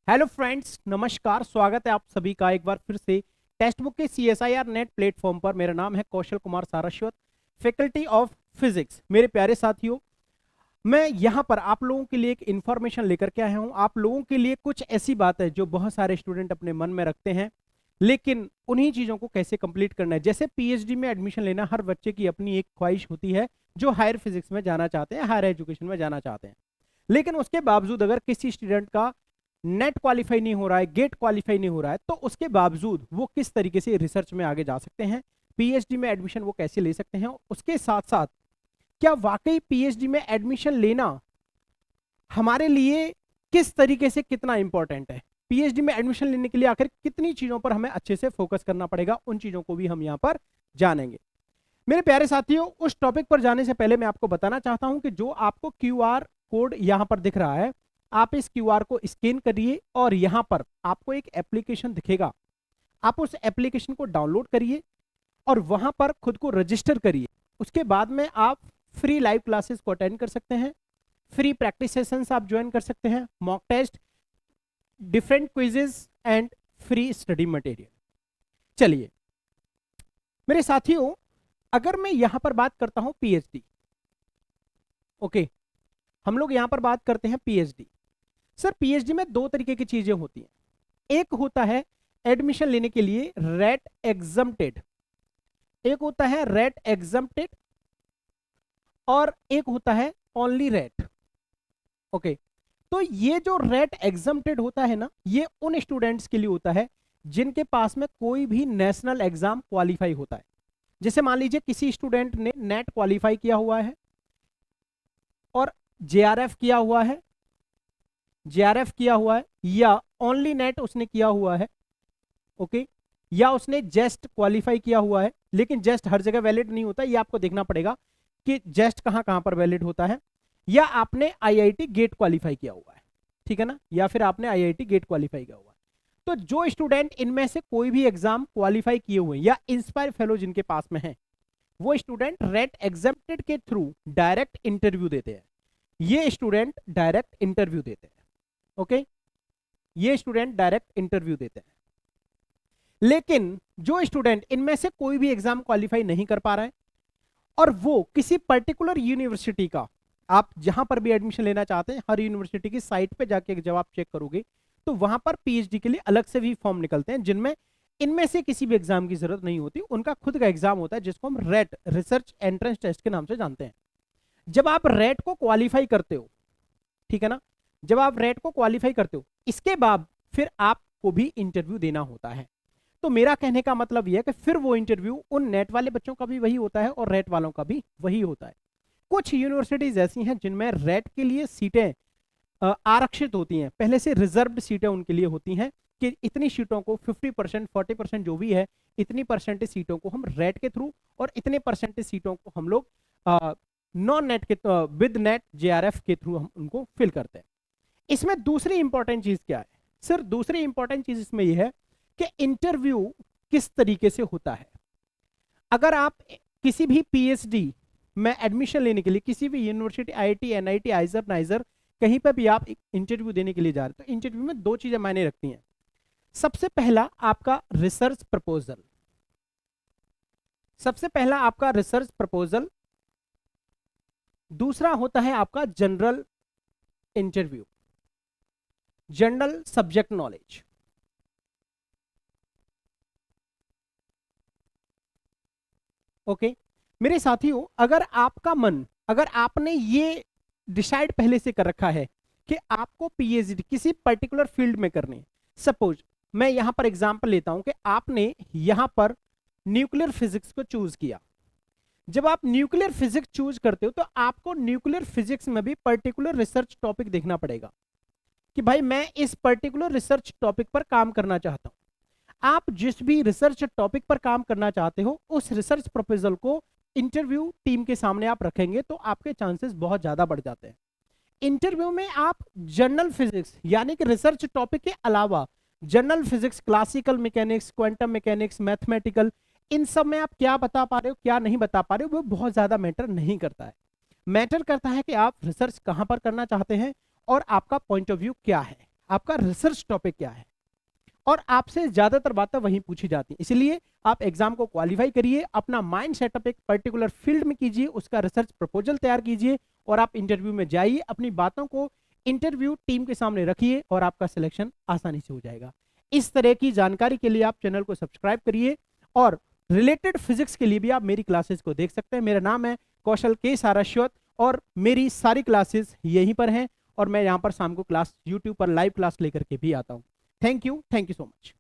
Hello friends, नमस्कार। स्वागत है आप सभी का एक बार फिर से टेक्स्ट बुक के CSIR नेट प्लेटफॉर्म पर। मेरा नाम है Kaushal Kumar Saraswat, faculty of physics. मेरे प्यारे साथियों, मैं यहाँ पर आप लोगों के लिए एक इन्फॉर्मेशन लेकर के आया हूँ। आप लोगों के लिए कुछ ऐसी बात है जो बहुत सारे स्टूडेंट अपने मन में रखते हैं, लेकिन उन्हीं चीज़ों को कैसे कंप्लीट करना है। जैसे PhD में एडमिशन लेना, हर बच्चे की अपनी एक ख्वाहिश होती है जो हायर फिजिक्स में जाना चाहते हैं, हायर एजुकेशन में जाना चाहते हैं। लेकिन उसके बावजूद अगर किसी स्टूडेंट का नेट क्वालिफाई नहीं हो रहा है, गेट क्वालिफाई नहीं हो रहा है, तो उसके बावजूद वो किस तरीके से रिसर्च में आगे जा सकते हैं, PhD में एडमिशन वो कैसे ले सकते हैं। उसके साथ साथ क्या वाकई PhD में एडमिशन लेना हमारे लिए किस तरीके से कितना इंपॉर्टेंट है, PhD में एडमिशन लेने के लिए आखिर कितनी चीजों पर हमें अच्छे से फोकस करना पड़ेगा, उन चीजों को भी हम यहाँ पर जानेंगे। मेरे प्यारे साथियों, उस टॉपिक पर जाने से पहले मैं आपको बताना चाहता हूं कि जो आपको QR कोड यहां पर दिख रहा है, आप इस QR को स्कैन करिए और यहां पर आपको एक एप्लीकेशन दिखेगा। आप उस एप्लीकेशन को डाउनलोड करिए और वहां पर खुद को रजिस्टर करिए। उसके बाद में आप फ्री लाइव क्लासेस को अटेंड कर सकते हैं, फ्री प्रैक्टिस सेशंस आप ज्वाइन कर सकते हैं, mock test, different quizzes and free study material. चलिए मेरे साथियों, अगर मैं यहां पर बात करता हूं PhD, ओके, हम लोग यहां पर बात करते हैं PhD। सर PhD में दो तरीके की चीजें होती हैं। एक होता है एडमिशन लेने के लिए रेट एग्जम्प्टेड, एक होता है रेट एग्जम्प्टेड और एक होता है ओनली रेट। ओके, तो ये जो रेट एग्जम्प्टेड होता है ना, ये उन स्टूडेंट्स के लिए होता है जिनके पास में कोई भी नेशनल एग्जाम क्वालिफाई होता है। जैसे मान लीजिए किसी स्टूडेंट ने नेट क्वालिफाई किया हुआ है और JRF किया हुआ है, JRF किया हुआ है, या ओनली नेट उसने किया हुआ है, ओके, या उसने जस्ट क्वालिफाई किया हुआ है। लेकिन जस्ट हर जगह वैलिड नहीं होता, ये आपको देखना पड़ेगा कि जस्ट कहां कहां पर वैलिड होता है। या आपने IIT गेट क्वालिफाई किया हुआ है, ठीक है ना, या फिर आपने IIT गेट क्वालिफाई किया हुआ है। तो जो स्टूडेंट इनमें से कोई भी एग्जाम क्वालिफाई किए हुए या इंस्पायर फेलो जिनके पास में है, वो स्टूडेंट रेट एग्जम्प्टेड के थ्रू डायरेक्ट इंटरव्यू देते हैं। ये स्टूडेंट डायरेक्ट इंटरव्यू देते हैं, ओके, ये स्टूडेंट डायरेक्ट इंटरव्यू देते हैं। लेकिन जो स्टूडेंट इनमें से कोई भी एग्जाम क्वालिफाई नहीं कर पा रहा है और वो किसी पर्टिकुलर यूनिवर्सिटी का, आप जहां पर भी एडमिशन लेना चाहते हैं, हर यूनिवर्सिटी की साइट पे जाके जब आप चेक करोगे तो वहां पर PhD के लिए अलग से भी फॉर्म निकलते हैं, जिनमें इनमें से किसी भी एग्जाम की जरूरत नहीं होती। उनका खुद का एग्जाम होता है जिसको हम रेट, रिसर्च एंट्रेंस टेस्ट के नाम से जानते हैं। जब आप रेट को क्वालिफाई करते हो, ठीक है ना, जब आप रेट को क्वालिफाई करते हो, इसके बाद फिर आपको भी इंटरव्यू देना होता है। तो मेरा कहने का मतलब यह है कि फिर वो इंटरव्यू उन नेट वाले बच्चों का भी वही होता है और रेट वालों का भी वही होता है। कुछ यूनिवर्सिटीज ऐसी हैं जिनमें रेट के लिए सीटें आरक्षित होती हैं, पहले से रिजर्व्ड सीटें उनके लिए होती हैं कि इतनी सीटों को 50%, 40% जो भी है, इतनी परसेंटेज सीटों को हम रेट के थ्रू और इतने परसेंटेज सीटों को हम लोग नॉन नेट के, विद नेट JRF के थ्रू हम उनको फिल करते हैं। इसमें दूसरी इंपॉर्टेंट चीज क्या है सर? दूसरी इंपॉर्टेंट चीज इसमें यह है कि इंटरव्यू किस तरीके से होता है। अगर आप किसी भी PhD में एडमिशन लेने के लिए किसी भी यूनिवर्सिटी, IIT, NIT, आइजर, नाइजर, कहीं पर भी आप इंटरव्यू देने के लिए जा रहे हैं, तो इंटरव्यू में दो चीजें मायने रखती हैं। सबसे पहला आपका रिसर्च प्रपोजल, सबसे पहला आपका रिसर्च प्रपोजल। दूसरा होता है आपका general interview, general subject knowledge. Okay मेरे साथियों, अगर आपका मन, अगर आपने ये डिसाइड पहले से कर रखा है कि आपको PhD किसी पर्टिकुलर फील्ड में करनी है, सपोज मैं यहां पर एग्जांपल लेता हूं कि आपने यहां पर न्यूक्लियर फिजिक्स को चूज किया। जब आप न्यूक्लियर फिजिक्स चूज करते हो तो आपको न्यूक्लियर फिजिक्स में भी पर्टिकुलर रिसर्च टॉपिक देखना पड़ेगा कि भाई मैं इस पर्टिकुलर रिसर्च टॉपिक पर काम करना चाहता हूं। आप जिस भी रिसर्च टॉपिक पर काम करना चाहते हो, उस रिसर्च प्रपोजल को इंटरव्यू टीम के सामने आप रखेंगे तो आपके चांसेस बहुत ज्यादा बढ़ जाते हैं। इंटरव्यू में आप जनरल फिजिक्स यानी कि रिसर्च टॉपिक के अलावा general physics, classical mechanics, quantum mechanics, mathematical, इन सब में आप क्या बता पा रहे हो, क्या नहीं बता पा रहे हो, वो बहुत ज्यादा मैटर नहीं करता है। मैटर करता है कि आप रिसर्च कहां पर करना चाहते हैं और आपका पॉइंट ऑफ व्यू क्या है। आपका रिसर्च टॉपिक क्या है, और आपसे ज्यादातर बातें वहीं पूछी जाती हैं। इसलिए आप एग्जाम को क्वालिफाई करिए, अपना माइंड सेटअप एक पर्टिकुलर फील्ड में कीजिए, उसका रिसर्च प्रपोजल तैयार कीजिए और आप इंटरव्यू में जाइए, अपनी बातों को इंटरव्यू टीम के सामने रखिए और आपका सिलेक्शन आसानी से हो जाएगा। इस तरह की जानकारी के लिए आप चैनल को सब्सक्राइब करिए और रिलेटेड फिजिक्स के लिए भी आप मेरी क्लासेस को देख सकते हैं। मेरा नाम है कौशल के सारस्वत और मेरी सारी क्लासेस यहीं पर हैं और मैं यहाँ पर शाम को क्लास यूट्यूब पर लाइव क्लास लेकर के भी आता हूँ। Thank you so much.